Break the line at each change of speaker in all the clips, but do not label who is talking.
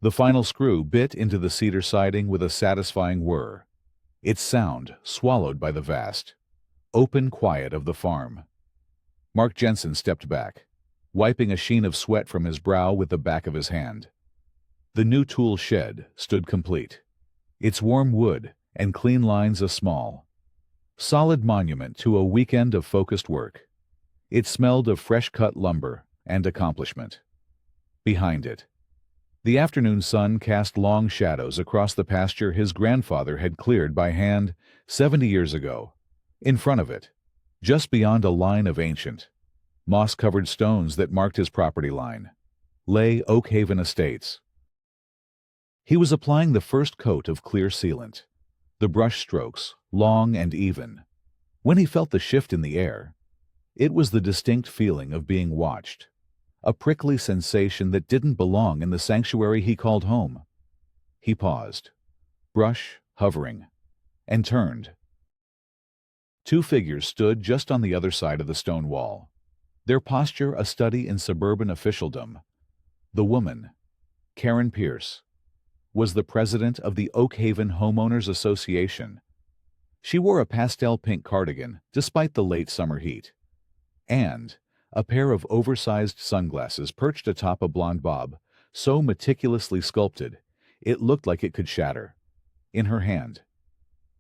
The final screw bit into the cedar siding with a satisfying whir, its sound swallowed by the vast, open quiet of the farm. Mark Jensen stepped back, wiping a sheen of sweat from his brow with the back of his hand. The new tool shed stood complete, its warm wood and clean lines a small, solid monument to a weekend of focused work. It smelled of fresh-cut lumber and accomplishment. Behind it, the afternoon sun cast long shadows across the pasture his grandfather had cleared by hand 70 years ago. In front of it, just beyond a line of ancient, moss-covered stones that marked his property line, lay Oak Haven Estates. He was applying the first coat of clear sealant, the brush strokes long and even. When he felt the shift in the air, it was the distinct feeling of being watched, a prickly sensation that didn't belong in the sanctuary he called home. He paused, brush hovering, and turned. Two figures stood just on the other side of the stone wall, their posture a study in suburban officialdom. The woman, Karen Pierce, was the president of the Oak Haven Homeowners Association. She wore a pastel pink cardigan despite the late summer heat, and a pair of oversized sunglasses perched atop a blonde bob, so meticulously sculpted it looked like it could shatter. In her hand,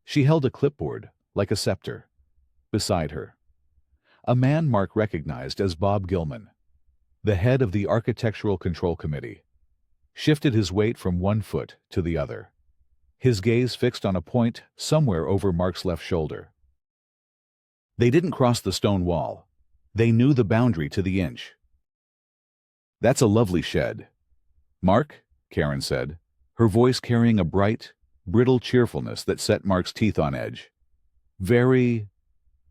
she held a clipboard like a scepter. Beside her, a man Mark recognized as Bob Gilman, the head of the Architectural Control Committee, shifted his weight from one foot to the other, his gaze fixed on a point somewhere over Mark's left shoulder. They didn't cross the stone wall. They knew the boundary to the inch. "That's a lovely shed, Mark," Karen said, her voice carrying a bright, brittle cheerfulness that set Mark's teeth on edge. "Very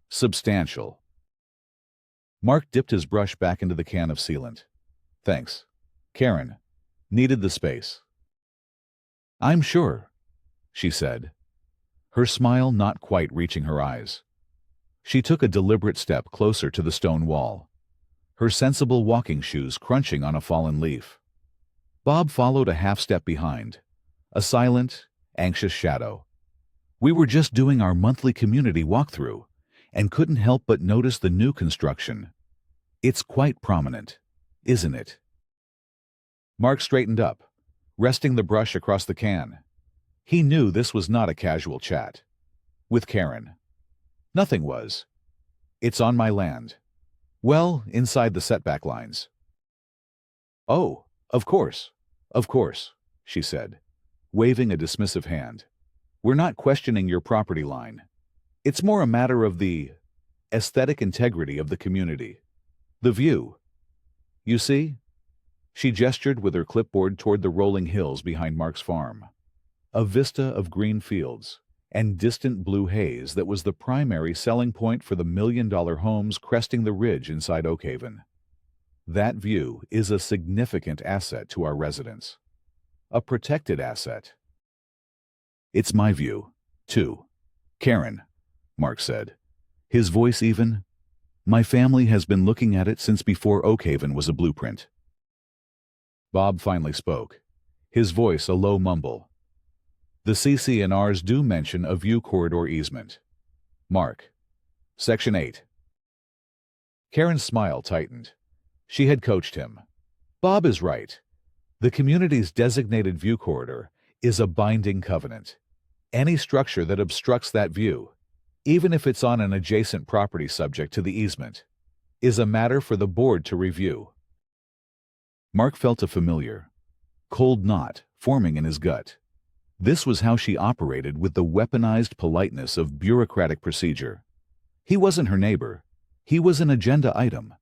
substantial." Mark dipped his brush back into the can of sealant. "Thanks. Karen needed the space." "I'm sure," she said, her smile not quite reaching her eyes. She took a deliberate step closer to the stone wall, her sensible walking shoes crunching on a fallen leaf. Bob followed a half-step behind, a silent, anxious shadow. "We were just doing our monthly community walkthrough and couldn't help but notice the new construction. It's quite prominent, isn't it?" Mark straightened up, resting the brush across the can. He knew this was not a casual chat. With Karen, nothing was. "It's on my land. Well, inside the setback lines." "Oh, of course, she said, waving a dismissive hand. "We're not questioning your property line. It's more a matter of the aesthetic integrity of the community. The view. You see?" She gestured with her clipboard toward the rolling hills behind Mark's farm. A vista of green fields and distant blue haze that was the primary selling point for the million-dollar homes cresting the ridge inside Oak Haven. That view is a significant asset to our residents. A protected asset. "It's my view, too, Karen," Mark said, his voice even. "My family has been looking at it since before Oak Haven was a blueprint." Bob finally spoke, his voice a low mumble. "The CC&Rs do mention a view corridor easement. Mark. Section 8. Karen's smile tightened. She had coached him. Bob is right. The community's designated view corridor is a binding covenant. Any structure that obstructs that view, even if it's on an adjacent property subject to the easement, is a matter for the board to review." Mark felt a familiar, cold knot forming in his gut. This was how she operated with the weaponized politeness of bureaucratic procedure. He wasn't her neighbor. He was an agenda item.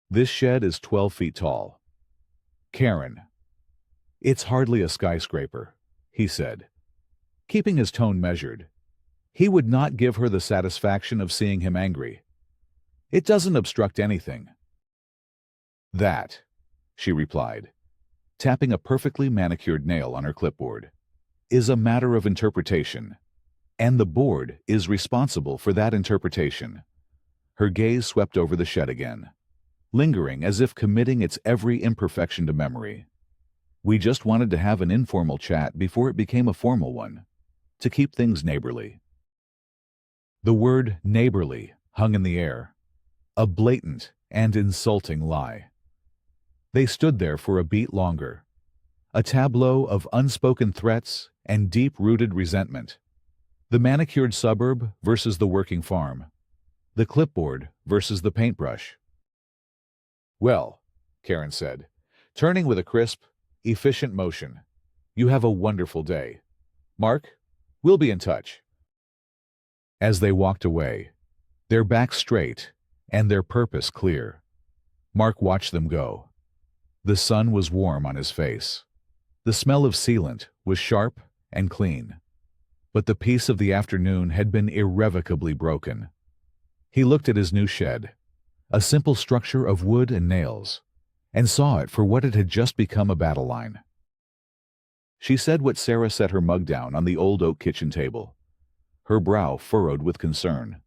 "This shed is 12 feet tall. Karen." "It's hardly a skyscraper," he said, keeping his tone measured. He would not give her the satisfaction of seeing him angry. "It doesn't obstruct anything." "That," she replied, tapping a perfectly manicured nail on her clipboard, "is a matter of interpretation, and the board is responsible for that interpretation." Her gaze swept over the shed again, lingering as if committing its every imperfection to memory. We just wanted to have an informal chat before it became a formal one, to keep things neighborly. The word neighborly hung in the air, a blatant and insulting lie. They stood there for a beat longer, a tableau of unspoken threats and deep-rooted resentment. The manicured suburb versus the working farm. The clipboard versus the paintbrush. "Well," Karen said, turning with a crisp, efficient motion, "you have a wonderful day. Mark, we'll be in touch." As they walked away, their backs straight and their purpose clear, Mark watched them go. The sun was warm on his face. The smell of sealant was sharp and clean. But the peace of the afternoon had been irrevocably broken. He looked at his new shed, a simple structure of wood and nails, and saw it for what it had just become, a battle line. She said what Sarah set her mug down on the old oak kitchen table, her brow furrowed with concern.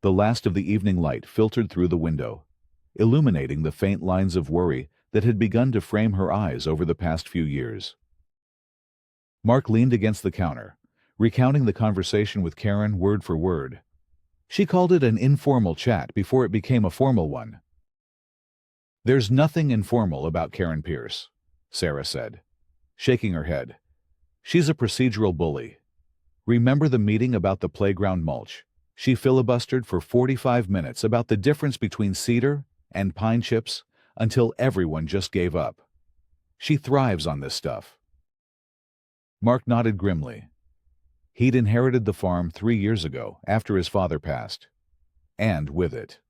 The last of the evening light filtered through the window, illuminating the faint lines of worry that had begun to frame her eyes over the past few years. Mark leaned against the counter, recounting the conversation with Karen word for word. She called it an informal chat before it became a formal one. "There's nothing informal about Karen Pierce," Sarah said, shaking her head. "She's a procedural bully. Remember the meeting about the playground mulch? She filibustered for 45 minutes about the difference between cedar and pine chips until everyone just gave up. She thrives on this stuff." Mark nodded grimly. He'd inherited the farm 3 years ago after his father passed. And with it,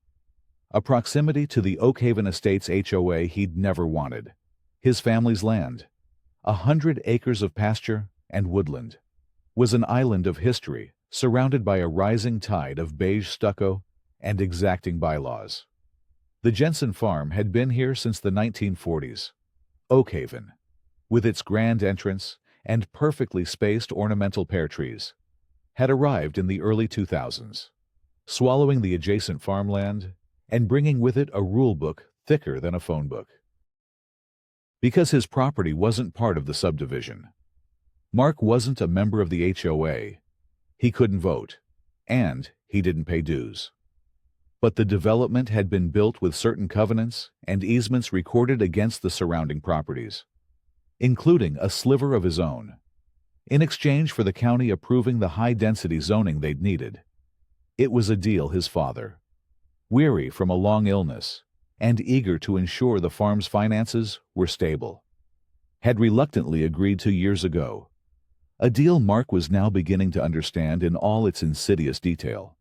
a proximity to the Oakhaven Estates HOA he'd never wanted. His family's land, 100 acres of pasture and woodland, was an island of history surrounded by a rising tide of beige stucco and exacting bylaws. The Jensen farm had been here since the 1940s. Oakhaven, with its grand entrance and perfectly spaced ornamental pear trees, had arrived in the early 2000s, swallowing the adjacent farmland and bringing with it a rule book thicker than a phone book. Because his property wasn't part of the subdivision, Mark wasn't a member of the HOA, he couldn't vote, and he didn't pay dues. But the development had been built with certain covenants and easements recorded against the surrounding properties, including a sliver of his own, in exchange for the county approving the high-density zoning they'd needed. It was a deal his father, weary from a long illness and eager to ensure the farm's finances were stable, had reluctantly agreed to years ago, a deal Mark was now beginning to understand in all its insidious detail.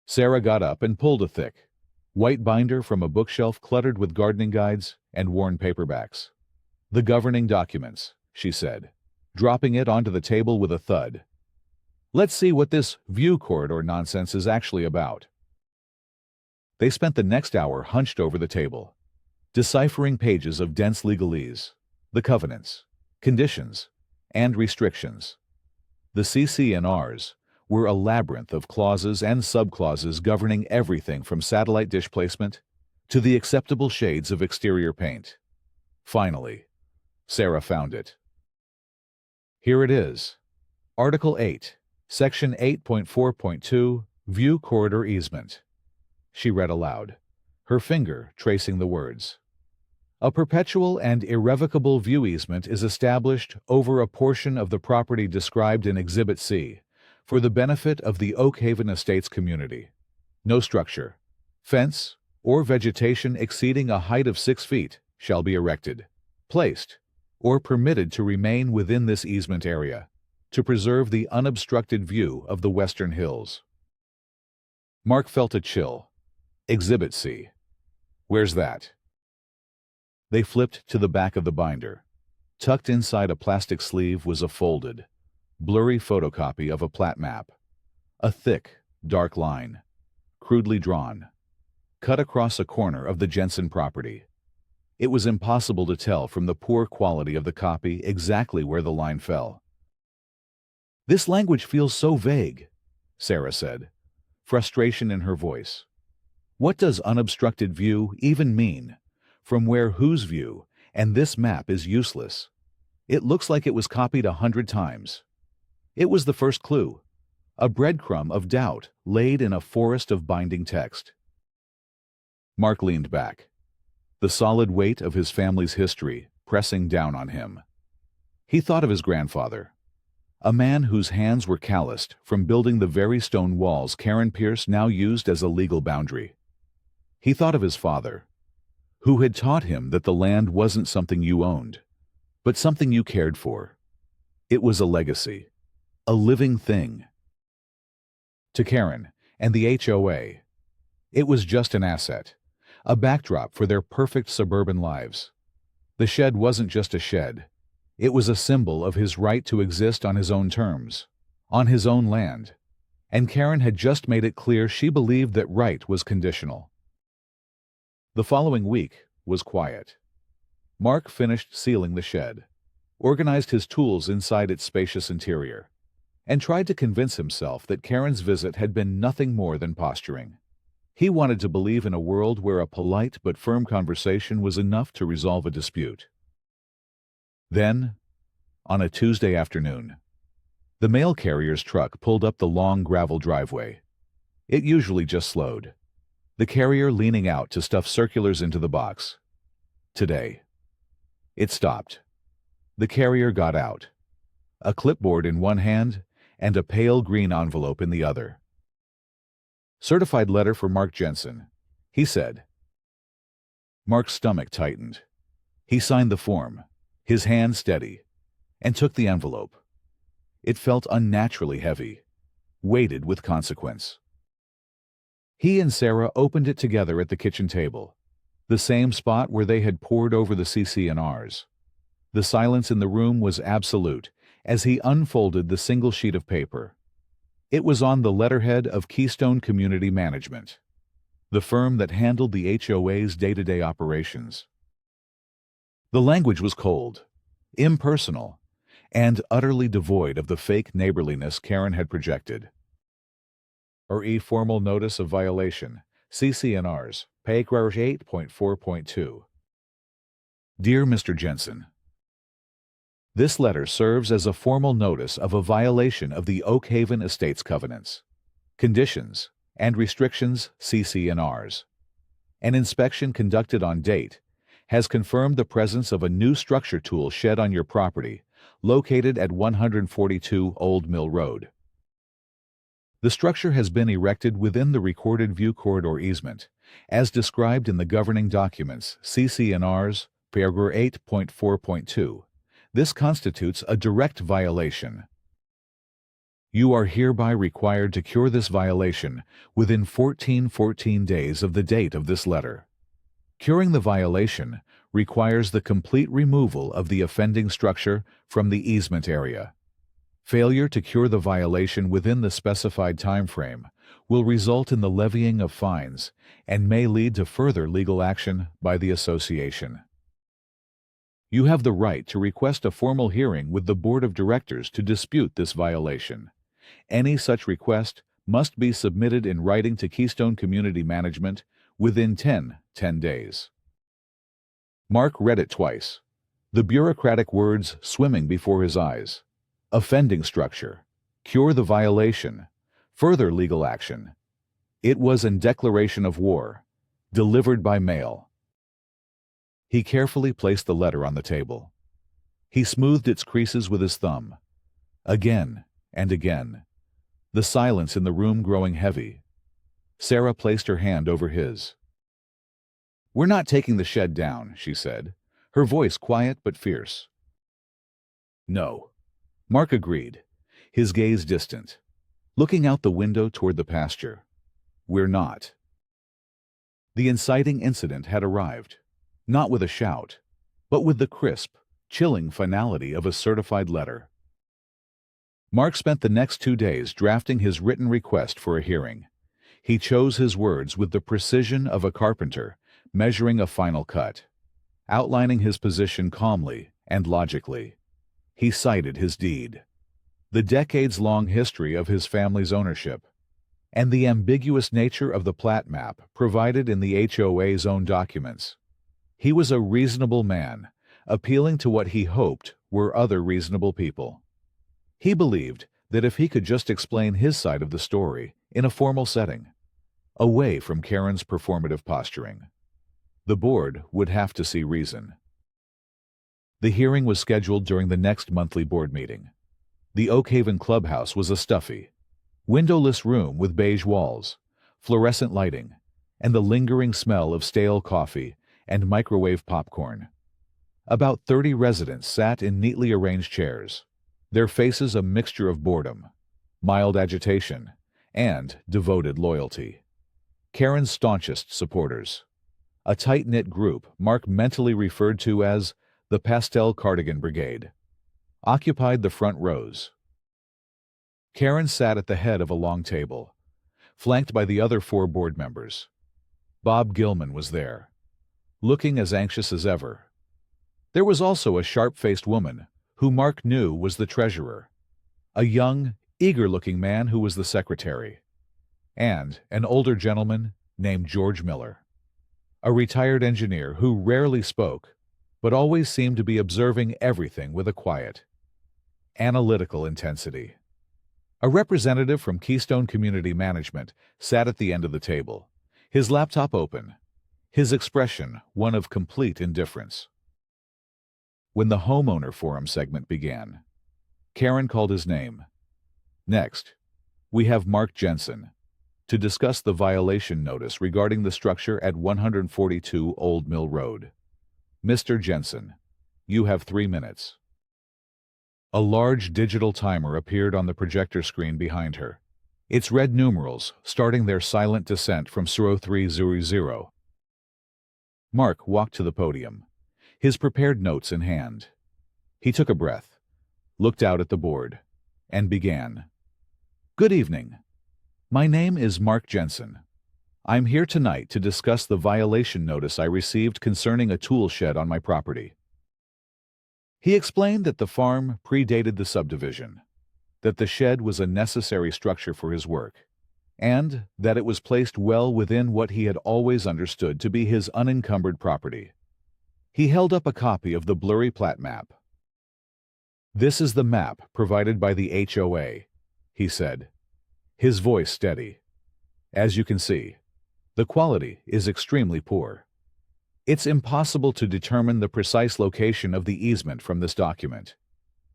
Sarah got up and pulled a thick, white binder from a bookshelf cluttered with gardening guides and worn paperbacks. "The governing documents," she said, dropping it onto the table with a thud. "Let's see what this view corridor nonsense is actually about." They spent the next hour hunched over the table, deciphering pages of dense legalese, the covenants, conditions, and restrictions. The CC&Rs were a labyrinth of clauses and subclauses governing everything from satellite dish placement to the acceptable shades of exterior paint. Finally, Sarah found it. "Here it is. Article 8, Section 8.4.2, View Corridor Easement," she read aloud, her finger tracing the words. "A perpetual and irrevocable view easement is established over a portion of the property described in Exhibit C for the benefit of the Oakhaven Estates community. No structure, fence, or vegetation exceeding a height of 6 feet shall be erected, placed, or permitted to remain within this easement area to preserve the unobstructed view of the western hills." Mark felt a chill. Exhibit C. Where's that? They flipped to the back of the binder. Tucked inside a plastic sleeve was a folded, blurry photocopy of a plat map. A thick, dark line, crudely drawn, cut across a corner of the Jensen property. It was impossible to tell from the poor quality of the copy exactly where the line fell. "This language feels so vague," Sarah said, frustration in her voice. "What does unobstructed view even mean? From where whose view And this map is useless. It looks like it was copied 100 times. It was the first clue, a breadcrumb of doubt laid in a forest of binding text. Mark leaned back, the solid weight of his family's history pressing down on him. He thought of his grandfather, a man whose hands were calloused from building the very stone walls Karen Pierce now used as a legal boundary. He thought of his father, who had taught him that the land wasn't something you owned, but something you cared for. It was a legacy, a living thing. To Karen and the HOA, it was just an asset, a backdrop for their perfect suburban lives. The shed wasn't just a shed. It was a symbol of his right to exist on his own terms, on his own land. And Karen had just made it clear she believed that right was conditional. The following week was quiet. Mark finished sealing the shed, organized his tools inside its spacious interior, and tried to convince himself that Karen's visit had been nothing more than posturing. He wanted to believe in a world where a polite but firm conversation was enough to resolve a dispute. Then, on a Tuesday afternoon, the mail carrier's truck pulled up the long gravel driveway. It usually just slowed, the carrier leaning out to stuff circulars into the box. Today, it stopped. The carrier got out, a clipboard in one hand and a pale green envelope in the other. "Certified letter for Mark Jensen," he said. Mark's stomach tightened. He signed the form, his hand steady, and took the envelope. It felt unnaturally heavy, weighted with consequence. He and Sarah opened it together at the kitchen table, the same spot where they had pored over the CC&Rs. The silence in the room was absolute as he unfolded the single sheet of paper. It was on the letterhead of Keystone Community Management, the firm that handled the HOA's day-to-day operations. The language was cold, impersonal, and utterly devoid of the fake neighborliness Karen had projected. Formal notice of violation, CC&Rs, paragraph 8.4.2. Dear Mr. Jensen, this letter serves as a formal notice of a violation of the Oak Haven Estates covenants, conditions, and restrictions CC&Rs. An inspection conducted on date has confirmed the presence of a new structure tool shed on your property, located at 142 Old Mill Road. The structure has been erected within the recorded view corridor easement, as described in the governing documents CC&Rs, paragraph 8.4.2. This constitutes a direct violation. You are hereby required to cure this violation within 14 days of the date of this letter. Curing the violation requires the complete removal of the offending structure from the easement area. Failure to cure the violation within the specified time frame will result in the levying of fines and may lead to further legal action by the association. You have the right to request a formal hearing with the Board of Directors to dispute this violation. Any such request must be submitted in writing to Keystone Community Management within 10 days. Mark read it twice, the bureaucratic words swimming before his eyes. Offending structure, cure the violation, further legal action. It was a declaration of war, delivered by mail. He carefully placed the letter on the table. He smoothed its creases with his thumb. Again and again, the silence in the room growing heavy. Sarah placed her hand over his. "We're not taking the shed down," she said, her voice quiet but fierce. "No," Mark agreed, his gaze distant, looking out the window toward the pasture. "We're not." The inciting incident had arrived, not with a shout, but with the crisp, chilling finality of a certified letter. Mark spent the next 2 days drafting his written request for a hearing. He chose his words with the precision of a carpenter measuring a final cut, outlining his position calmly and logically. He cited his deed, the decades-long history of his family's ownership, and the ambiguous nature of the plat map provided in the HOA's own documents. He was a reasonable man, appealing to what he hoped were other reasonable people. He believed that if he could just explain his side of the story in a formal setting, away from Karen's performative posturing, the board would have to see reason. The hearing was scheduled during the next monthly board meeting. The Oakhaven clubhouse was a stuffy, windowless room with beige walls, fluorescent lighting, and the lingering smell of stale coffee and microwave popcorn. About 30 residents sat in neatly arranged chairs, their faces a mixture of boredom, mild agitation, and devoted loyalty. Karen's staunchest supporters, a tight-knit group Mark mentally referred to as the Pastel Cardigan Brigade, occupied the front rows. Karen sat at the head of a long table, flanked by the other 4 board members. Bob Gilman was there, looking as anxious as ever. There was also a sharp-faced woman, who Mark knew was the treasurer, a young, eager-looking man who was the secretary, and an older gentleman named George Miller, a retired engineer who rarely spoke, but always seemed to be observing everything with a quiet, analytical intensity. A representative from Keystone Community Management sat at the end of the table, his laptop open, his expression one of complete indifference. When the homeowner forum segment began, Karen called his name. Next, we have Mark Jensen to discuss the violation notice regarding the structure at 142 Old Mill Road. Mr. Jensen, you have 3 minutes. A large digital timer appeared on the projector screen behind her, its red numerals starting their silent descent from 0300. Mark walked to the podium, his prepared notes in hand. He took a breath, looked out at the board, and began. Good evening. My name is Mark Jensen. I'm here tonight to discuss the violation notice I received concerning a tool shed on my property. He explained that the farm predated the subdivision, that the shed was a necessary structure for his work, and that it was placed well within what he had always understood to be his unencumbered property. He held up a copy of the blurry plat map. This is the map provided by the HOA, he said, his voice steady. As you can see, the quality is extremely poor. It's impossible to determine the precise location of the easement from this document.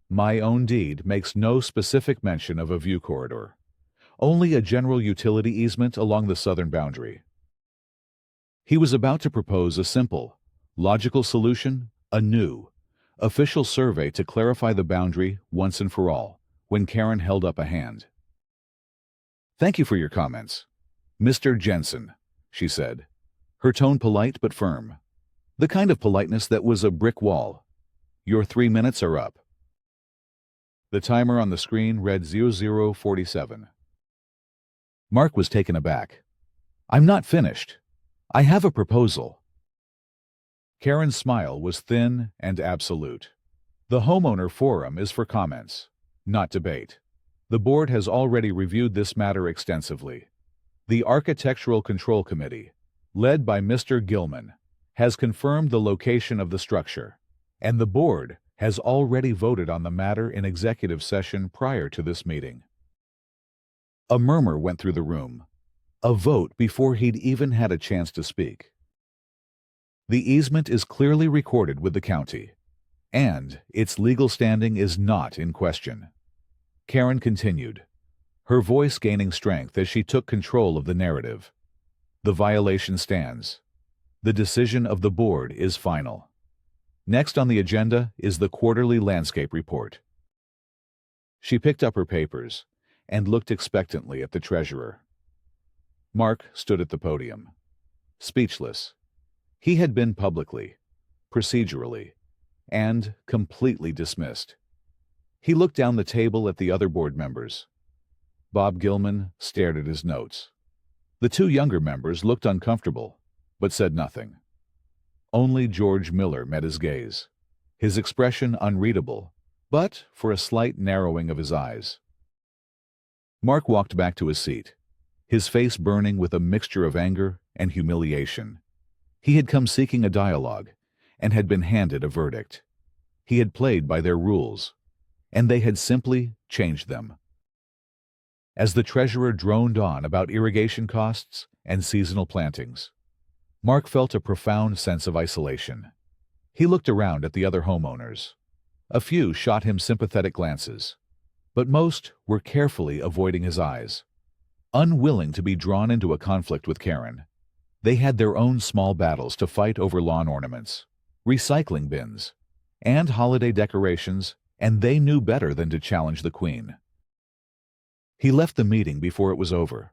My own deed makes no specific mention of a view corridor, only a general utility easement along the southern boundary. He was about to propose a simple, logical solution, a new, official survey to clarify the boundary once and for all, when Karen held up a hand. Thank you for your comments, Mr. Jensen, she said, her tone polite but firm. The kind of politeness that was a brick wall. Your 3 minutes are up. The timer on the screen read 0047. Mark was taken aback. I'm not finished. I have a proposal. Karen's smile was thin and absolute. The homeowner forum is for comments, not debate. The board has already reviewed this matter extensively. The Architectural Control Committee, led by Mr. Gilman, has confirmed the location of the structure, and the board has already voted on the matter in executive session prior to this meeting. A murmur went through the room, a vote before he'd even had a chance to speak. The easement is clearly recorded with the county, and its legal standing is not in question. Karen continued, her voice gaining strength as she took control of the narrative. The violation stands. The decision of the board is final. Next on the agenda is the quarterly landscape report. She picked up her papers and looked expectantly at the treasurer. Mark stood at the podium, speechless. He had been publicly, procedurally, and completely dismissed. He looked down the table at the other board members. Bob Gilman stared at his notes. The 2 younger members looked uncomfortable, but said nothing. Only George Miller met his gaze, his expression unreadable, but for a slight narrowing of his eyes. Mark walked back to his seat, his face burning with a mixture of anger and humiliation. He had come seeking a dialogue, and had been handed a verdict. He had played by their rules, and they had simply changed them. As the treasurer droned on about irrigation costs and seasonal plantings, Mark felt a profound sense of isolation. He looked around at the other homeowners. A few shot him sympathetic glances, but most were carefully avoiding his eyes. Unwilling to be drawn into a conflict with Karen, they had their own small battles to fight over lawn ornaments, recycling bins, and holiday decorations, and they knew better than to challenge the Queen. He left the meeting before it was over,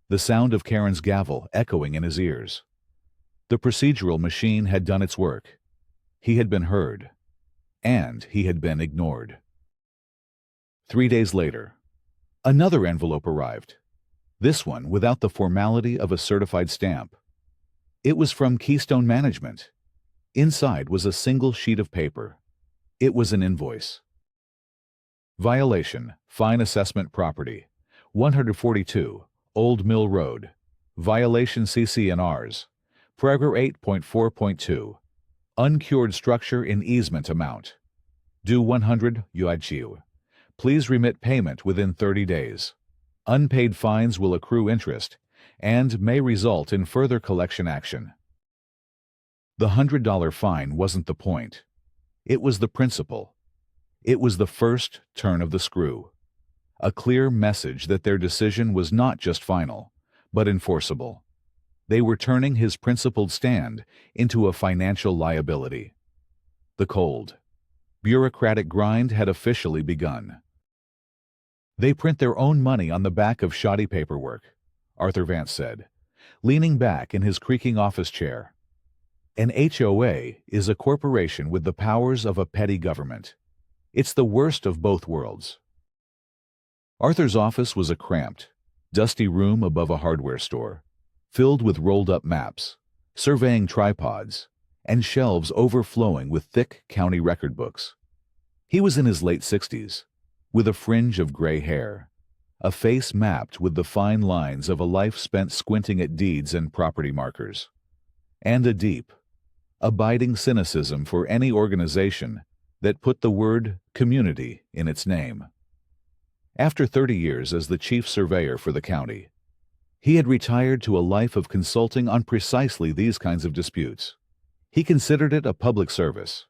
the sound of Karen's gavel echoing in his ears. The procedural machine had done its work. He had been heard, and he had been ignored. 3 days later, another envelope arrived, this one without the formality of a certified stamp. It was from Keystone Management. Inside was a single sheet of paper. It was an invoice. Violation, fine assessment property, 142, Old Mill Road. Violation CC&Rs, paragraph 8.4.2. Uncured structure in easement amount. Due 100 UICU. Please remit payment within 30 days. Unpaid fines will accrue interest and may result in further collection action. The $100 fine wasn't the point. It was the principle. It was the first turn of the screw. A clear message that their decision was not just final, but enforceable. They were turning his principled stand into a financial liability. The cold, bureaucratic grind had officially begun. They print their own money on the back of shoddy paperwork, Arthur Vance said, leaning back in his creaking office chair. An HOA is a corporation with the powers of a petty government. It's the worst of both worlds. Arthur's office was a cramped, dusty room above a hardware store, filled with rolled-up maps, surveying tripods, and shelves overflowing with thick county record books. He was in his late 60s, with a fringe of gray hair, a face mapped with the fine lines of a life spent squinting at deeds and property markers, and a deep, abiding cynicism for any organization that put the word community in its name. After 30 years as the chief surveyor for the county, he had retired to a life of consulting on precisely these kinds of disputes. He considered it a public service.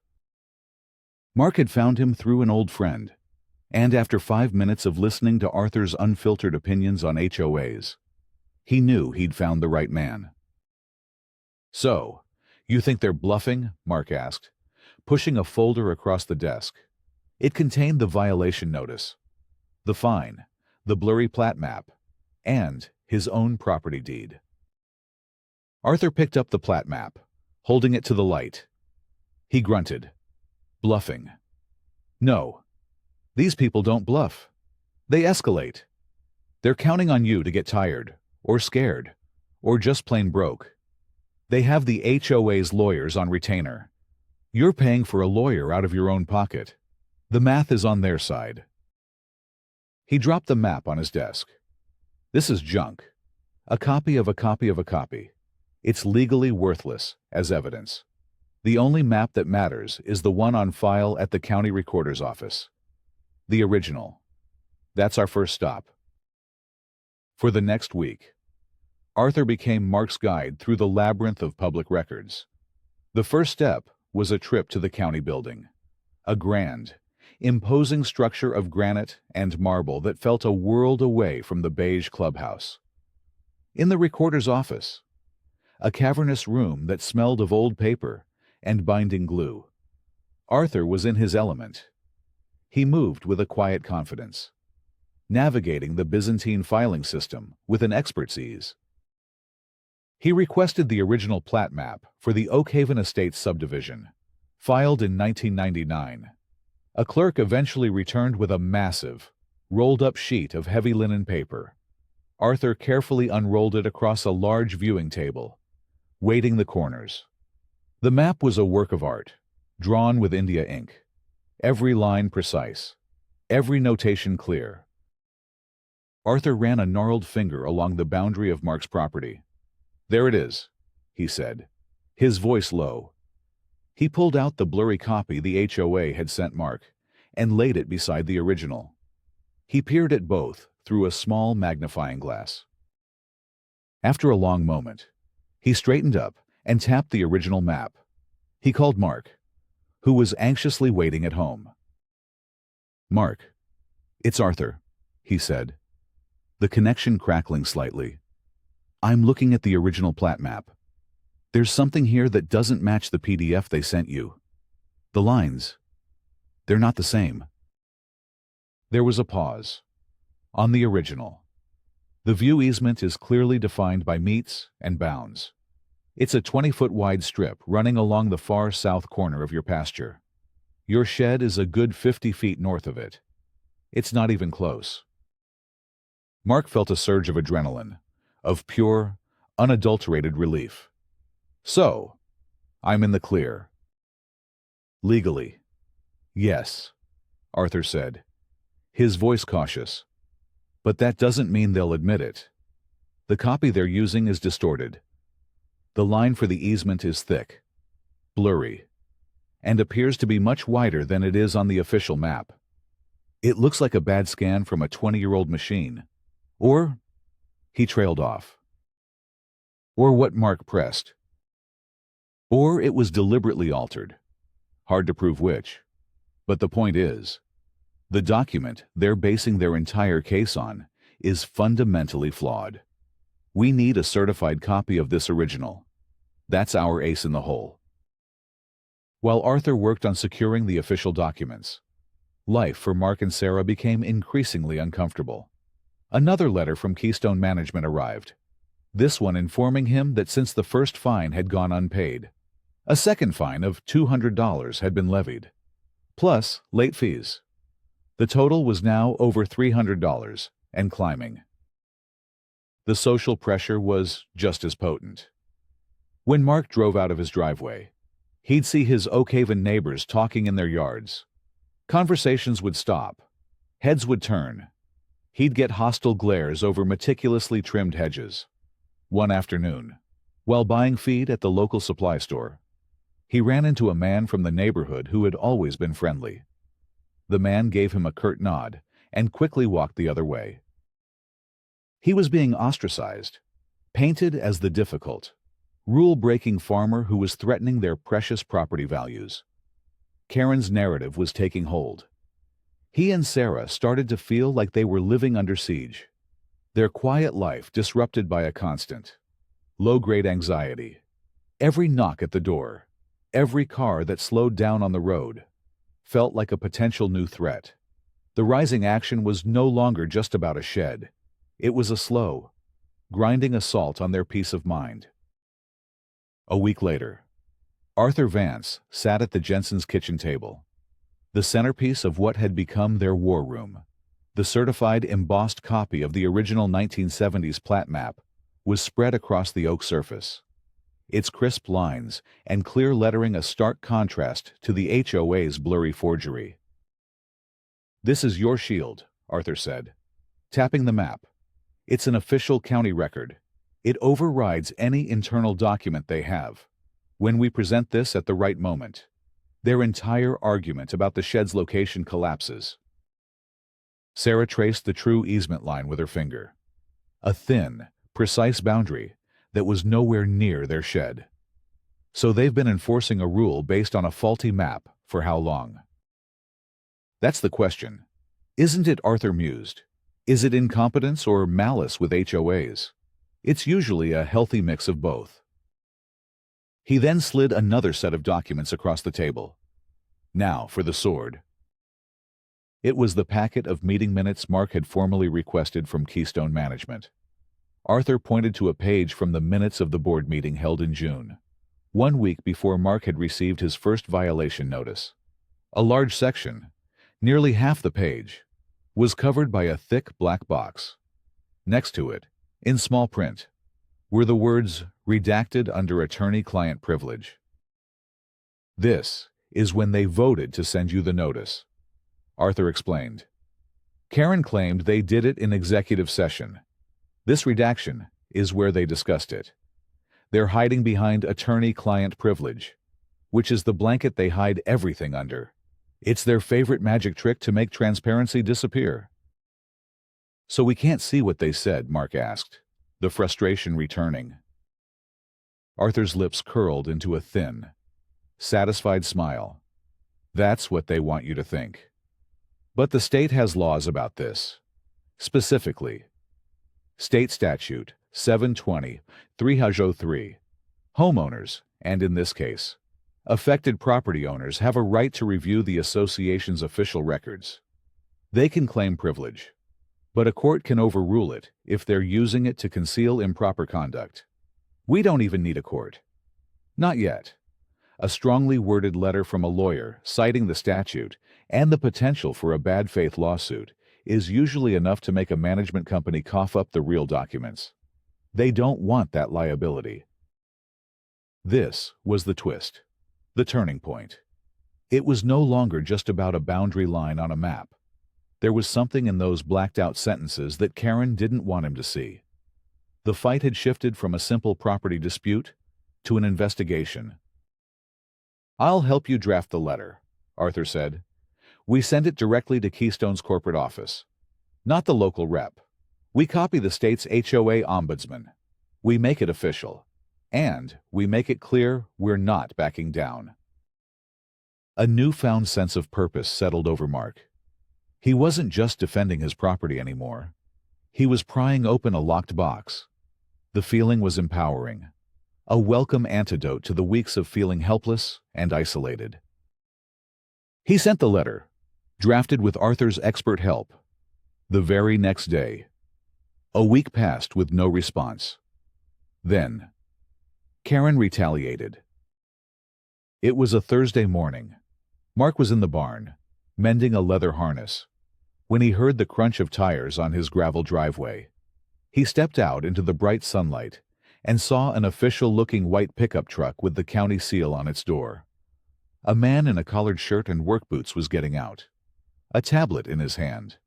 Mark had found him through an old friend, and after 5 minutes of listening to Arthur's unfiltered opinions on HOAs, he knew he'd found the right man. "So, you think they're bluffing?" Mark asked, pushing a folder across the desk. It contained the violation notice, the fine, the blurry plat map, and his own property deed. Arthur picked up the plat map, holding it to the light. He grunted. "Bluffing. No. These people don't bluff. They escalate. They're counting on you to get tired, or scared, or just plain broke. They have the HOA's lawyers on retainer. You're paying for a lawyer out of your own pocket. The math is on their side." He dropped the map on his desk. "This is junk. A copy of a copy of a copy. It's legally worthless as evidence. The only map that matters is the one on file at the county recorder's office. The original. That's our first stop." For the next week, Arthur became Mark's guide through the labyrinth of public records. The first step was a trip to the county building, a grand, imposing structure of granite and marble that felt a world away from the beige clubhouse. In the recorder's office, a cavernous room that smelled of old paper and binding glue, Arthur was in his element. He moved with a quiet confidence, navigating the Byzantine filing system with an expert's ease. He requested the original plat map for the Oakhaven Estates subdivision, filed in 1999. A clerk eventually returned with a massive, rolled-up sheet of heavy linen paper. Arthur carefully unrolled it across a large viewing table, weighting the corners. The map was a work of art, drawn with India ink. Every line precise, every notation clear. Arthur ran a gnarled finger along the boundary of Mark's property. "There it is," he said, his voice low. He pulled out the blurry copy the HOA had sent Mark and laid it beside the original. He peered at both through a small magnifying glass. After a long moment, he straightened up and tapped the original map. He called Mark, who was anxiously waiting at home. "Mark, it's Arthur," he said, the connection crackling slightly. "I'm looking at the original plat map. There's something here that doesn't match the PDF they sent you. The lines, they're not the same." There was a pause. On the original, the view easement is clearly defined by meets and bounds. It's a 20-foot wide strip running along the far south corner of your pasture. Your shed is a good 50 feet north of it. It's not even close. Mark felt a surge of adrenaline, of pure, unadulterated relief. "So, I'm in the clear." "Legally, yes," Arthur said, his voice cautious. "But that doesn't mean they'll admit it. The copy they're using is distorted. The line for the easement is thick, blurry, and appears to be much wider than it is on the official map. It looks like a bad scan from a 20-year-old machine. Or," he trailed off. "Or what Mark pressed. Or it was deliberately altered. Hard to prove which. But the point is, the document they're basing their entire case on is fundamentally flawed. We need a certified copy of this original. That's our ace in the hole." While Arthur worked on securing the official documents, life for Mark and Sarah became increasingly uncomfortable. Another letter from Keystone Management arrived, this one informing him that since the first fine had gone unpaid, a second fine of $200 had been levied, plus late fees. The total was now over $300 and climbing. The social pressure was just as potent. When Mark drove out of his driveway, he'd see his Oakhaven neighbors talking in their yards. Conversations would stop. Heads would turn. He'd get hostile glares over meticulously trimmed hedges. One afternoon, while buying feed at the local supply store, he ran into a man from the neighborhood who had always been friendly. The man gave him a curt nod and quickly walked the other way. He was being ostracized, painted as the difficult, rule-breaking farmer who was threatening their precious property values. Karen's narrative was taking hold. He and Sarah started to feel like they were living under siege, their quiet life disrupted by a constant, low-grade anxiety. Every knock at the door, every car that slowed down on the road, felt like a potential new threat. The rising action was no longer just about a shed. It was a slow, grinding assault on their peace of mind. A week later, Arthur Vance sat at the Jensens' kitchen table. The centerpiece of what had become their war room, the certified embossed copy of the original 1970s plat map, was spread across the oak surface. Its crisp lines and clear lettering a stark contrast to the HOA's blurry forgery. "This is your shield," Arthur said, tapping the map. "It's an official county record. It overrides any internal document they have. When we present this at the right moment, their entire argument about the shed's location collapses." Sarah traced the true easement line with her finger. A thin, precise boundary that was nowhere near their shed. "So they've been enforcing a rule based on a faulty map for how long?" "That's the question. Isn't it?" Arthur mused. "Is it incompetence or malice with HOAs? It's usually a healthy mix of both." He then slid another set of documents across the table. Now for the sword. It was the packet of meeting minutes Mark had formally requested from Keystone Management. Arthur pointed to a page from the minutes of the board meeting held in June, 1 week before Mark had received his first violation notice. A large section, nearly half the page, was covered by a thick black box. Next to it, in small print, were the words redacted under attorney-client privilege. "This is when they voted to send you the notice," Arthur explained. "Karen claimed they did it in executive session. This redaction is where they discussed it. They're hiding behind attorney-client privilege. which is the blanket they hide everything under. It's their favorite magic trick to make transparency disappear. So we can't see what they said, Mark asked, the frustration returning. Arthur's lips curled into a thin, satisfied smile. That's what they want you to think. But the state has laws about this. Specifically, State Statute 720, 303. Homeowners, and in this case, affected property owners, have a right to review the association's official records. They can claim privilege, but a court can overrule it if they're using it to conceal improper conduct. We don't even need a court. Not yet. A strongly worded letter from a lawyer citing the statute and the potential for a bad faith lawsuit is usually enough to make a management company cough up the real documents. They don't want that liability. This was the twist, the turning point. It was no longer just about a boundary line on a map. There was something in those blacked-out sentences that Karen didn't want him to see. The fight had shifted from a simple property dispute to an investigation. "I'll help you draft the letter," Arthur said. "We send it directly to Keystone's corporate office, not the local rep. We copy the state's HOA ombudsman. We make it official. And we make it clear we're not backing down." A newfound sense of purpose settled over Mark. He wasn't just defending his property anymore. He was prying open a locked box. The feeling was empowering, a welcome antidote to the weeks of feeling helpless and isolated. He sent the letter, drafted with Arthur's expert help, the very next day. A week passed with no response. Then, Karen retaliated. It was a Thursday morning. Mark was in the barn, mending a leather harness, when he heard the crunch of tires on his gravel driveway. He stepped out into the bright sunlight and saw an official-looking white pickup truck with the county seal on its door. A man in a collared shirt and work boots was getting out, a tablet in his hand.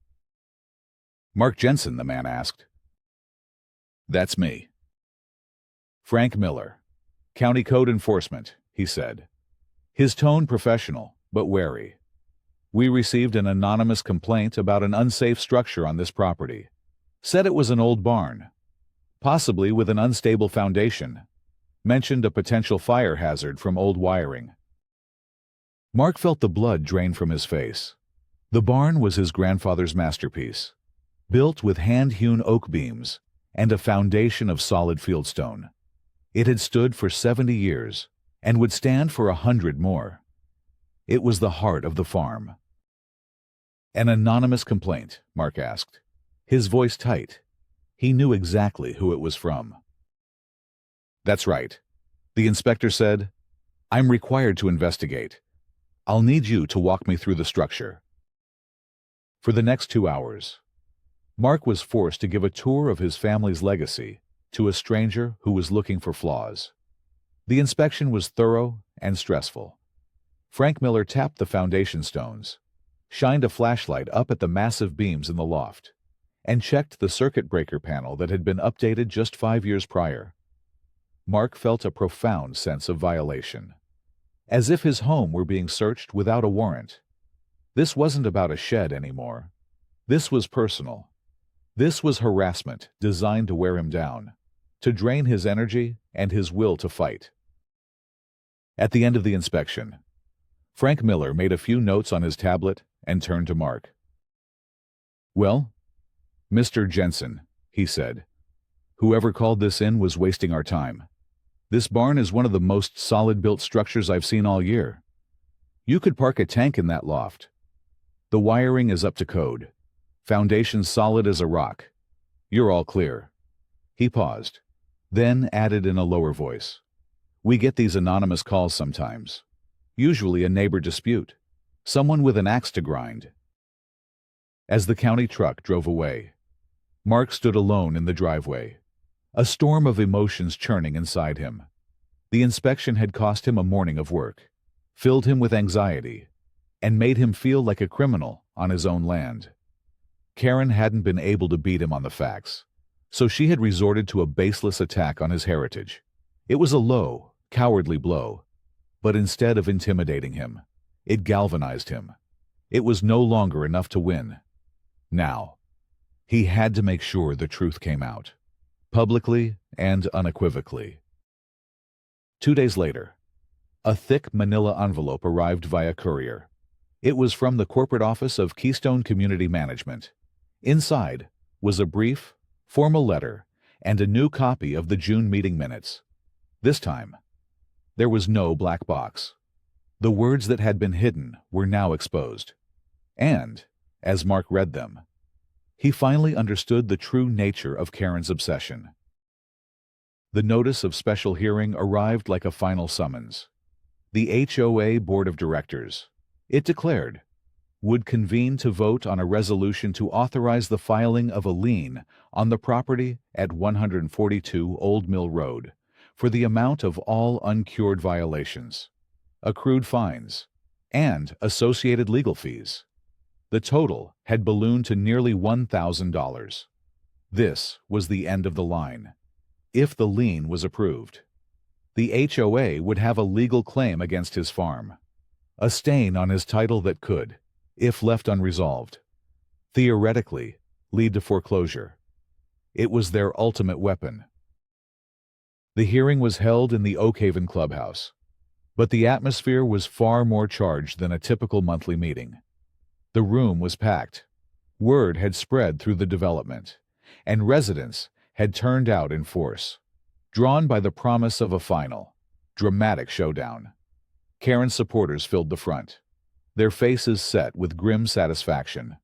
"Mark Jensen?" the man asked. "That's me." "Frank Miller, County Code Enforcement," he said, his tone professional but wary. "We received an anonymous complaint about an unsafe structure on this property. Said it was an old barn, possibly with an unstable foundation. Mentioned a potential fire hazard from old wiring." Mark felt the blood drain from his face. The barn was his grandfather's masterpiece, built with hand-hewn oak beams and a foundation of solid fieldstone. It had stood for 70 years and would stand for 100 more. It was the heart of the farm. "An anonymous complaint?" Mark asked, his voice tight. He knew exactly who it was from. "That's right," the inspector said. "I'm required to investigate. I'll need you to walk me through the structure." For the next 2 hours, Mark was forced to give a tour of his family's legacy to a stranger who was looking for flaws. The inspection was thorough and stressful. Frank Miller tapped the foundation stones, shined a flashlight up at the massive beams in the loft, and checked the circuit breaker panel that had been updated just 5 years prior. Mark felt a profound sense of violation, as if his home were being searched without a warrant. This wasn't about a shed anymore. This was personal. This was harassment designed to wear him down, to drain his energy and his will to fight. At the end of the inspection, Frank Miller made a few notes on his tablet and turned to Mark. "Well, Mr. Jensen," he said, "whoever called this in was wasting our time. This barn is one of the most solid-built structures I've seen all year. You could park a tank in that loft. The wiring is up to code. Foundation solid as a rock. You're all clear." He paused, then added in a lower voice, "We get these anonymous calls sometimes. Usually a neighbor dispute. Someone with an axe to grind." As the county truck drove away, Mark stood alone in the driveway, a storm of emotions churning inside him. The inspection had cost him a morning of work, filled him with anxiety, and made him feel like a criminal on his own land. Karen hadn't been able to beat him on the facts, so she had resorted to a baseless attack on his heritage. It was a low, cowardly blow, But instead of intimidating him, it galvanized him. It was no longer enough to win. Now, he had to make sure the truth came out, publicly and unequivocally. 2 days later, a thick manila envelope arrived via courier. It was from the corporate office of Keystone Community Management. Inside was a brief, formal letter and a new copy of the June meeting minutes. This time, there was no black box. The words that had been hidden were now exposed. And, as Mark read them, he finally understood the true nature of Karen's obsession. The notice of special hearing arrived like a final summons. The HOA Board of Directors, it declared, would convene to vote on a resolution to authorize the filing of a lien on the property at 142 Old Mill Road for the amount of all uncured violations, accrued fines, and associated legal fees. The total had ballooned to nearly $1,000. This was the end of the line. If the lien was approved, the HOA would have a legal claim against his farm, a stain on his title that could, if left unresolved, theoretically lead to foreclosure. It was their ultimate weapon. The hearing was held in the Oakhaven clubhouse, but the atmosphere was far more charged than a typical monthly meeting. The room was packed. Word had spread through the development, and residents had turned out in force, drawn by the promise of a final, dramatic showdown. Karen's supporters filled the front, their faces set with grim satisfaction.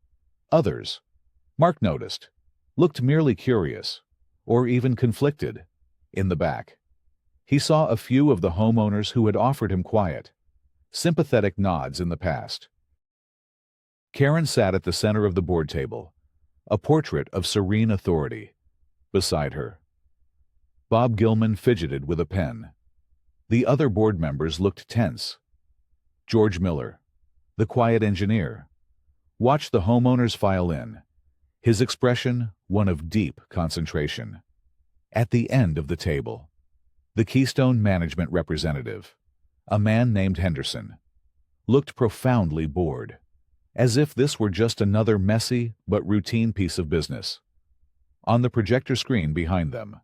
Others, Mark noticed, looked merely curious, or even conflicted. In the back, he saw a few of the homeowners who had offered him quiet, sympathetic nods in the past. Karen sat at the center of the board table, a portrait of serene authority. Beside her, Bob Gilman fidgeted with a pen. The other board members looked tense. George Miller, the quiet engineer, watched the homeowners file in, his expression one of deep concentration. At the end of the table, the Keystone management representative, a man named Henderson, looked profoundly bored, as if this were just another messy but routine piece of business. On the projector screen behind them,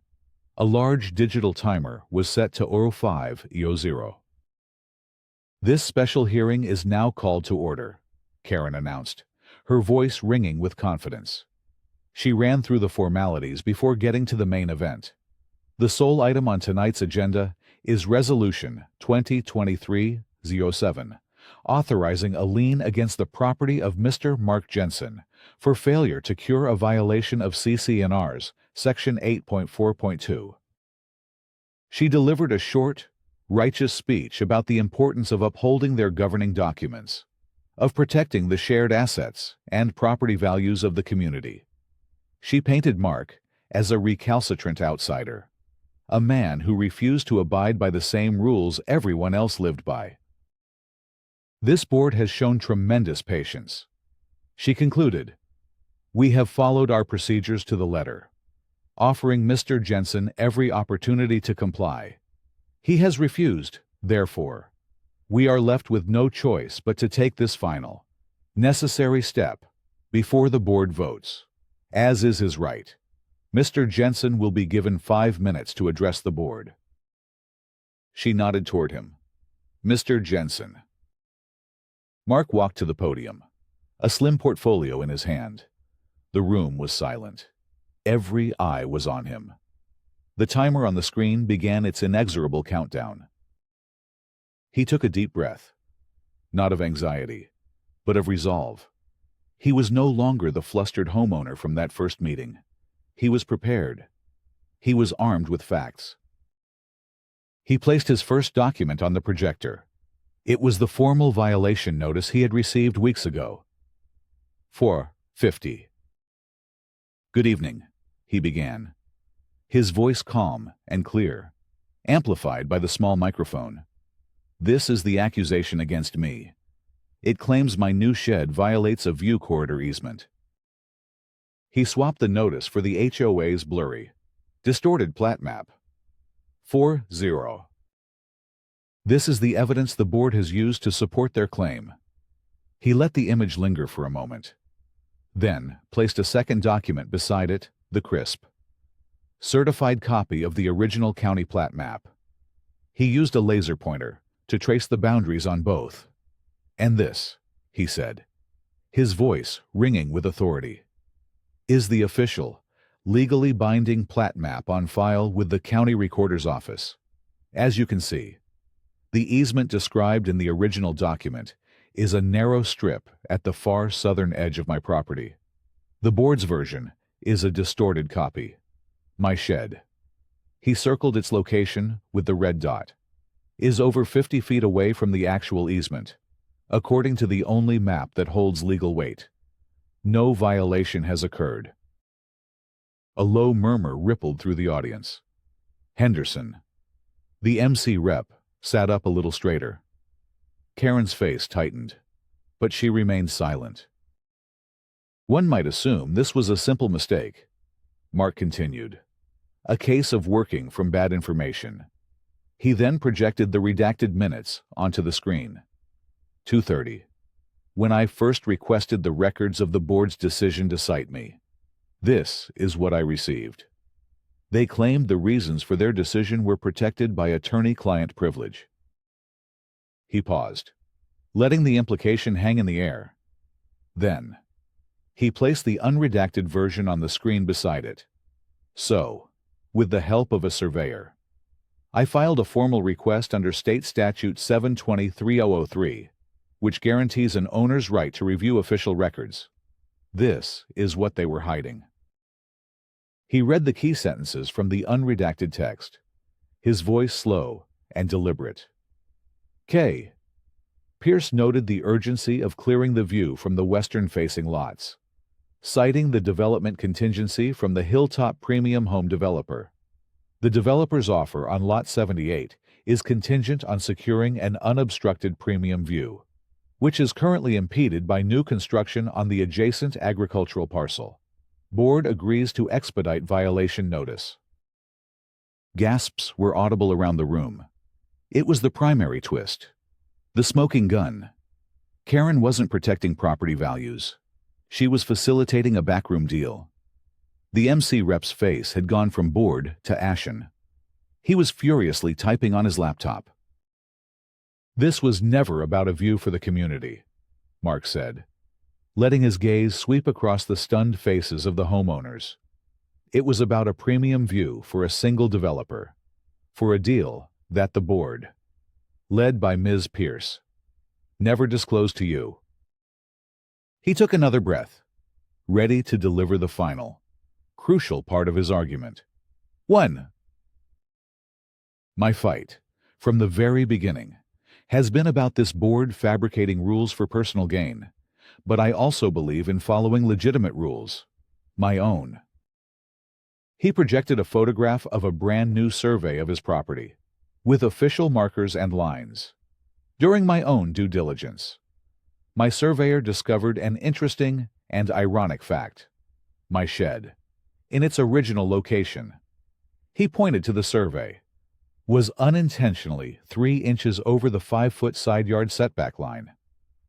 a large digital timer was set to 05:00. This special hearing is now called to order, Karen announced, her voice ringing with confidence. She ran through the formalities before getting to the main event. The sole item on tonight's agenda is Resolution 2023-07, authorizing a lien against the property of Mr. Mark Jensen for failure to cure a violation of CC&Rs, Section 8.4.2. She delivered a short, righteous speech about the importance of upholding their governing documents, of protecting the shared assets and property values of the community. She painted Mark as a recalcitrant outsider, a man who refused to abide by the same rules everyone else lived by. This board has shown tremendous patience. She concluded, "We have followed our procedures to the letter, offering Mr. Jensen every opportunity to comply. He has refused, therefore. We are left with no choice but to take this final, necessary step before the board votes. As is his right, Mr. Jensen will be given 5 minutes to address the board." She nodded toward him. "Mr. Jensen." Mark walked to the podium, a slim portfolio in his hand. The room was silent. Every eye was on him. The timer on the screen began its inexorable countdown. He took a deep breath, not of anxiety, but of resolve. He was no longer the flustered homeowner from that first meeting. He was prepared. He was armed with facts. He placed his first document on the projector. It was the formal violation notice he had received weeks ago. 4:50. "Good evening," he began, his voice calm and clear, amplified by the small microphone. "This is the accusation against me. It claims my new shed violates a view corridor easement." He swapped the notice for the HOA's blurry, distorted plat map. 4:0. This is the evidence the board has used to support their claim. He let the image linger for a moment, then placed a second document beside it, the crisp, certified copy of the original county plat map. He used a laser pointer to trace the boundaries on both. "And this," he said, his voice ringing with authority, "is the official, legally binding plat map on file with the county recorder's office. As you can see, the easement described in the original document is a narrow strip at the far southern edge of my property. The board's version is a distorted copy. My shed," he circled its location with the red dot, "is over 50 feet away from the actual easement, according to the only map that holds legal weight. No violation has occurred." A low murmur rippled through the audience. Henderson, the MC rep, sat up a little straighter. Karen's face tightened, but she remained silent. "One might assume this was a simple mistake," Mark continued. "A case of working from bad information." He then projected the redacted minutes onto the screen. 2:30. "When I first requested the records of the board's decision to cite me, this is what I received. They claimed the reasons for their decision were protected by attorney-client privilege." He paused, letting the implication hang in the air. Then, he placed the unredacted version on the screen beside it. "So, with the help of a surveyor, I filed a formal request under State Statute 720-3003, which guarantees an owner's right to review official records. This is what they were hiding." He read the key sentences from the unredacted text, his voice slow and deliberate. K. Pierce noted the urgency of clearing the view from the western-facing lots, citing the development contingency from the Hilltop Premium Home developer. The developer's offer on Lot 78 is contingent on securing an unobstructed premium view, which is currently impeded by new construction on the adjacent agricultural parcel. Board agrees to expedite violation notice. Gasps were audible around the room. It was the primary twist. The smoking gun. Karen wasn't protecting property values. She was facilitating a backroom deal. The MC rep's face had gone from bored to ashen. He was furiously typing on his laptop. "This was never about a view for the community," Mark said, letting his gaze sweep across the stunned faces of the homeowners. "It was about a premium view for a single developer, for a deal that the board, led by Ms. Pierce, never disclosed to you." He took another breath, ready to deliver the final, crucial part of his argument. 1. My fight, from the very beginning, has been about this board fabricating rules for personal gain, but I also believe in following legitimate rules, my own. He projected a photograph of a brand new survey of his property, with official markers and lines. During my own due diligence, my surveyor discovered an interesting and ironic fact. My shed, in its original location, he pointed to the survey, was unintentionally 3 inches over the 5-foot side yard setback line,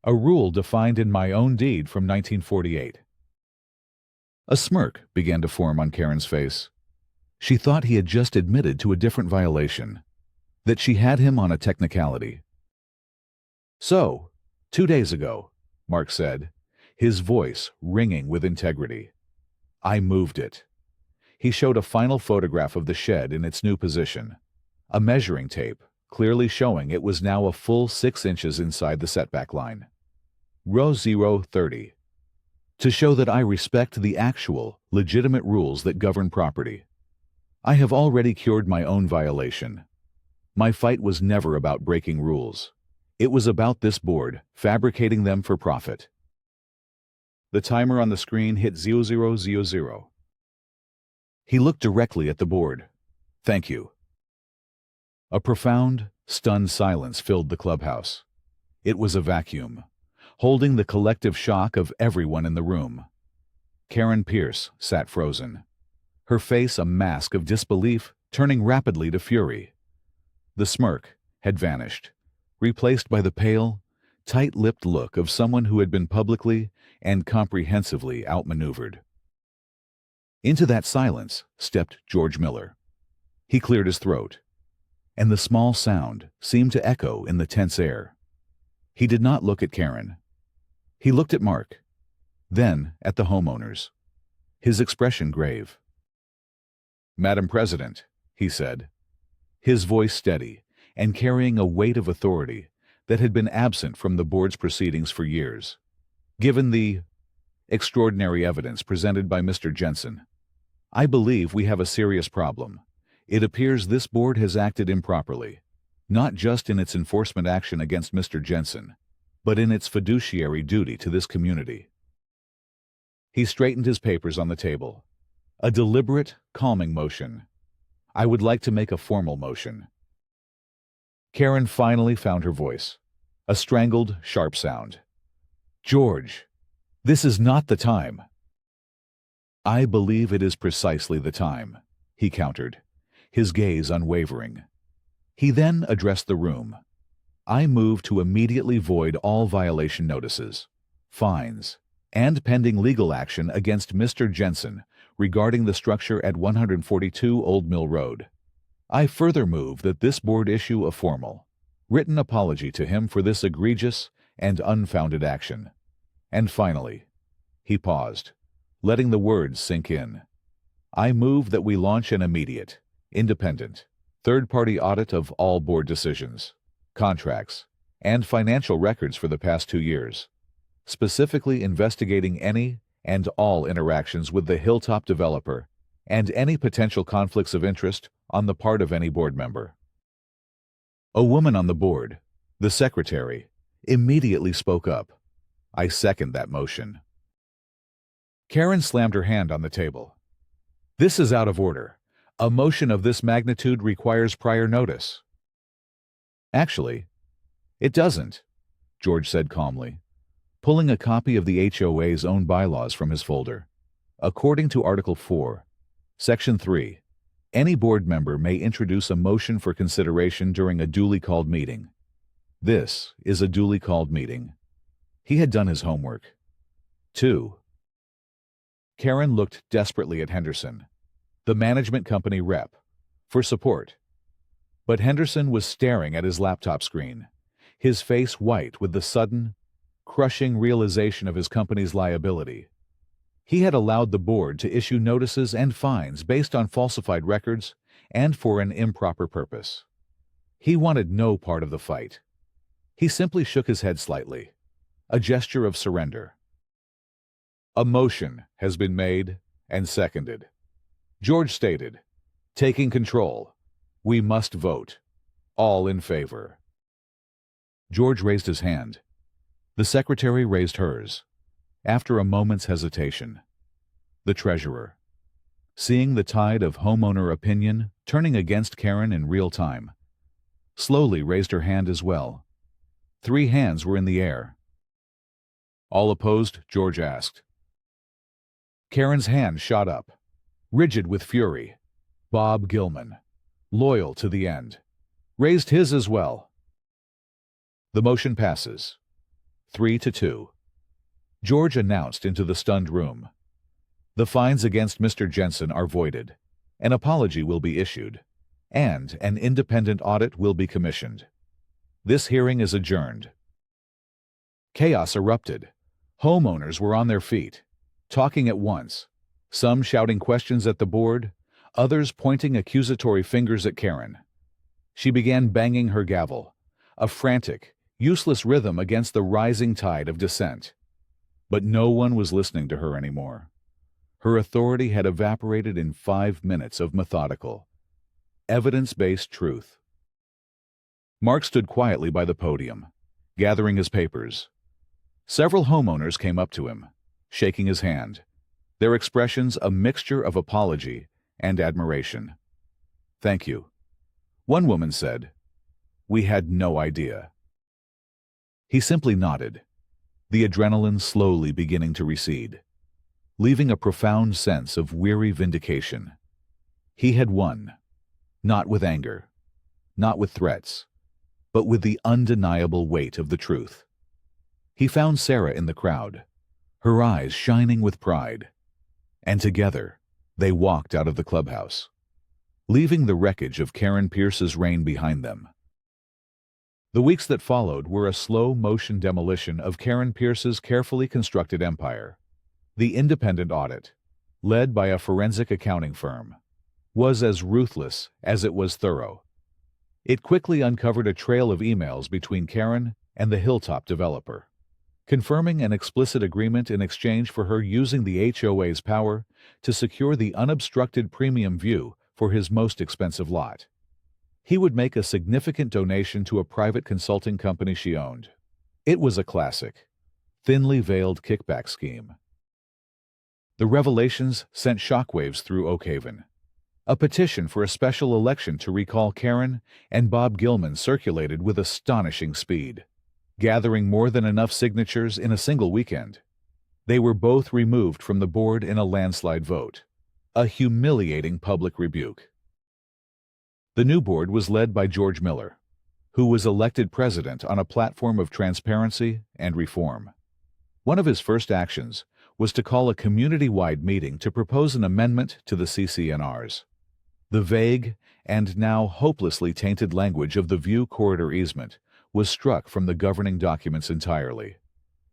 a rule defined in my own deed from 1948. A smirk began to form on Karen's face. She thought he had just admitted to a different violation, that she had him on a technicality. "So, 2 days ago," Mark said, his voice ringing with integrity, "I moved it." He showed a final photograph of the shed in its new position, a measuring tape clearly showing it was now a full 6 inches inside the setback line. Row 030. To show that I respect the actual, legitimate rules that govern property. I have already cured my own violation. My fight was never about breaking rules. It was about this board fabricating them for profit. The timer on the screen hit 0000. He looked directly at the board. "Thank you." A profound, stunned silence filled the clubhouse. It was a vacuum, holding the collective shock of everyone in the room. Karen Pierce sat frozen, her face a mask of disbelief turning rapidly to fury. The smirk had vanished, replaced by the pale, tight-lipped look of someone who had been publicly and comprehensively outmaneuvered. Into that silence stepped George Miller. He cleared his throat, and the small sound seemed to echo in the tense air. He did not look at Karen. He looked at Mark, then at the homeowners, his expression grave. "Madam President," he said, his voice steady and carrying a weight of authority that had been absent from the board's proceedings for years. "Given the extraordinary evidence presented by Mr. Jensen, I believe we have a serious problem. It appears this board has acted improperly, not just in its enforcement action against Mr. Jensen, but in its fiduciary duty to this community." He straightened his papers on the table. A deliberate, calming motion. "I would like to make a formal motion." Karen finally found her voice, a strangled, sharp sound. "George, this is not the time." "I believe it is precisely the time," he countered, his gaze unwavering. He then addressed the room. "I move to immediately void all violation notices, fines, and pending legal action against Mr. Jensen regarding the structure at 142 Old Mill Road. I further move that this board issue a formal, written apology to him for this egregious and unfounded action. And finally," he paused, letting the words sink in, "I move that we launch an immediate, independent, third-party audit of all board decisions, contracts, and financial records for the past 2 years, specifically investigating any and all interactions with the Hilltop developer and any potential conflicts of interest on the part of any board member." A woman on the board, the secretary, immediately spoke up. "I second that motion." Karen slammed her hand on the table. "This is out of order. A motion of this magnitude requires prior notice." "Actually, it doesn't," George said calmly, pulling a copy of the HOA's own bylaws from his folder. "According to Article 4, Section 3, any board member may introduce a motion for consideration during a duly called meeting. This is a duly called meeting." He had done his homework. 2. Karen looked desperately at Henderson, the management company rep, for support. But Henderson was staring at his laptop screen, his face white with the sudden, crushing realization of his company's liability. He had allowed the board to issue notices and fines based on falsified records and for an improper purpose. He wanted no part of the fight. He simply shook his head slightly, a gesture of surrender. "A motion has been made and seconded," George stated, taking control. "We must vote. All in favor." George raised his hand. The secretary raised hers. After a moment's hesitation, the treasurer, seeing the tide of homeowner opinion turning against Karen in real time, slowly raised her hand as well. 3 hands were in the air. "All opposed?" George asked. Karen's hand shot up, rigid with fury. Bob Gilman, loyal to the end, raised his as well. The motion passes. 3-2. George announced into the stunned room. "The fines against Mr. Jensen are voided. An apology will be issued, and an independent audit will be commissioned. This hearing is adjourned." Chaos erupted. Homeowners were on their feet, talking at once, some shouting questions at the board, others pointing accusatory fingers at Karen. She began banging her gavel, a frantic, useless rhythm against the rising tide of dissent. But no one was listening to her anymore. Her authority had evaporated in 5 minutes of methodical, evidence-based truth. Mark stood quietly by the podium, gathering his papers. Several homeowners came up to him, shaking his hand, their expressions a mixture of apology and admiration. "Thank you," one woman said. "We had no idea." He simply nodded, the adrenaline slowly beginning to recede, leaving a profound sense of weary vindication. He had won, not with anger, not with threats, but with the undeniable weight of the truth. He found Sarah in the crowd, her eyes shining with pride, and together they walked out of the clubhouse, leaving the wreckage of Karen Pierce's reign behind them. The weeks that followed were a slow-motion demolition of Karen Pierce's carefully constructed empire. The independent audit, led by a forensic accounting firm, was as ruthless as it was thorough. It quickly uncovered a trail of emails between Karen and the Hilltop developer, confirming an explicit agreement in exchange for her using the HOA's power to secure the unobstructed premium view for his most expensive lot. He would make a significant donation to a private consulting company she owned. It was a classic, thinly veiled kickback scheme. The revelations sent shockwaves through Oakhaven. A petition for a special election to recall Karen and Bob Gilman circulated with astonishing speed, gathering more than enough signatures in a single weekend. They were both removed from the board in a landslide vote, a humiliating public rebuke. The new board was led by George Miller, who was elected president on a platform of transparency and reform. One of his first actions was to call a community-wide meeting to propose an amendment to the CC&Rs. The vague and now hopelessly tainted language of the View Corridor easement was struck from the governing documents entirely,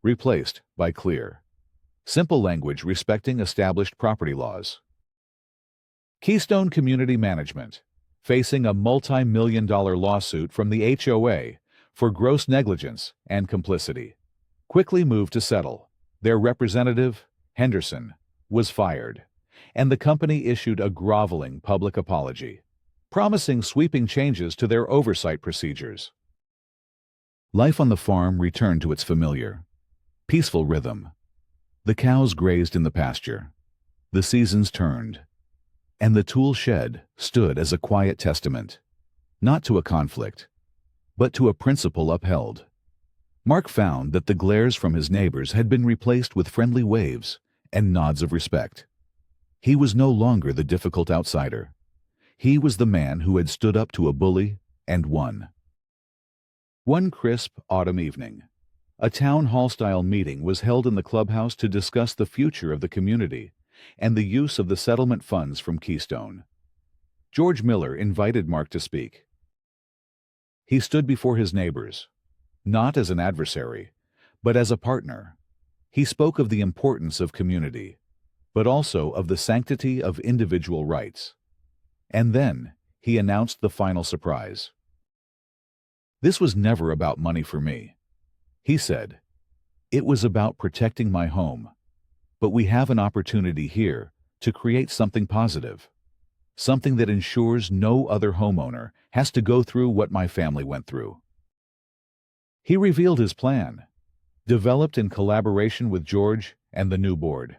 replaced by clear, simple language respecting established property laws. Keystone Community Management, facing a multi-million-dollar lawsuit from the HOA for gross negligence and complicity, quickly moved to settle. Their representative, Henderson, was fired, and the company issued a groveling public apology, promising sweeping changes to their oversight procedures. Life on the farm returned to its familiar, peaceful rhythm. The cows grazed in the pasture, the seasons turned, and the tool shed stood as a quiet testament, not to a conflict, but to a principle upheld. Mark found that the glares from his neighbors had been replaced with friendly waves and nods of respect. He was no longer the difficult outsider. He was the man who had stood up to a bully and won. One crisp autumn evening, a town hall-style meeting was held in the clubhouse to discuss the future of the community and the use of the settlement funds from Keystone. George Miller invited Mark to speak. He stood before his neighbors, not as an adversary, but as a partner. He spoke of the importance of community, but also of the sanctity of individual rights. And then he announced the final surprise. "This was never about money for me," he said. "It was about protecting my home. But we have an opportunity here to create something positive, something that ensures no other homeowner has to go through what my family went through." He revealed his plan, developed in collaboration with George and the new board.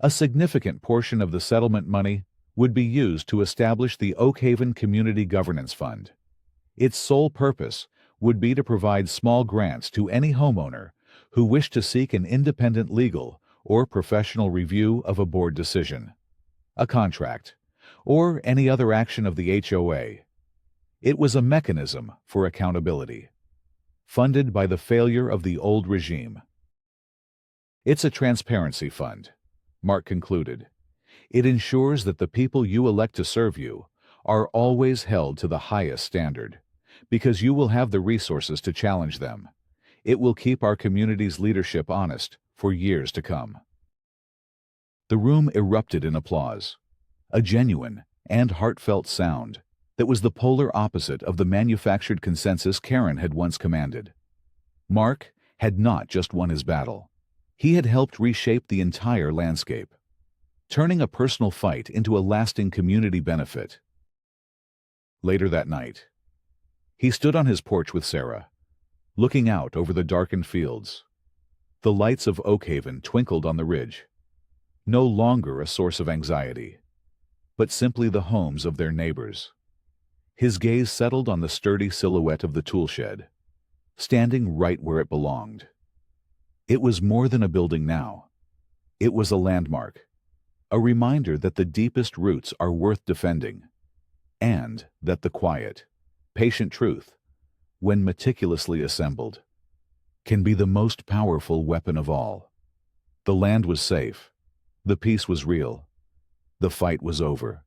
A significant portion of the settlement money would be used to establish the Oakhaven Community Governance Fund. Its sole purpose would be to provide small grants to any homeowner who wished to seek an independent legal or professional review of a board decision, a contract, or any other action of the HOA. It was a mechanism for accountability, funded by the failure of the old regime. "It's a transparency fund," Mark concluded. "It ensures that the people you elect to serve you are always held to the highest standard, because you will have the resources to challenge them. It will keep our community's leadership honest for years to come." The room erupted in applause, a genuine and heartfelt sound that was the polar opposite of the manufactured consensus Karen had once commanded. Mark had not just won his battle. He had helped reshape the entire landscape, turning a personal fight into a lasting community benefit. Later that night, he stood on his porch with Sarah, looking out over the darkened fields. The lights of Oakhaven twinkled on the ridge, no longer a source of anxiety, but simply the homes of their neighbors. His gaze settled on the sturdy silhouette of the tool shed, standing right where it belonged. It was more than a building now. It was a landmark, a reminder that the deepest roots are worth defending, and that the quiet, patient truth when meticulously assembled, can be the most powerful weapon of all. The land was safe. The peace was real. The fight was over.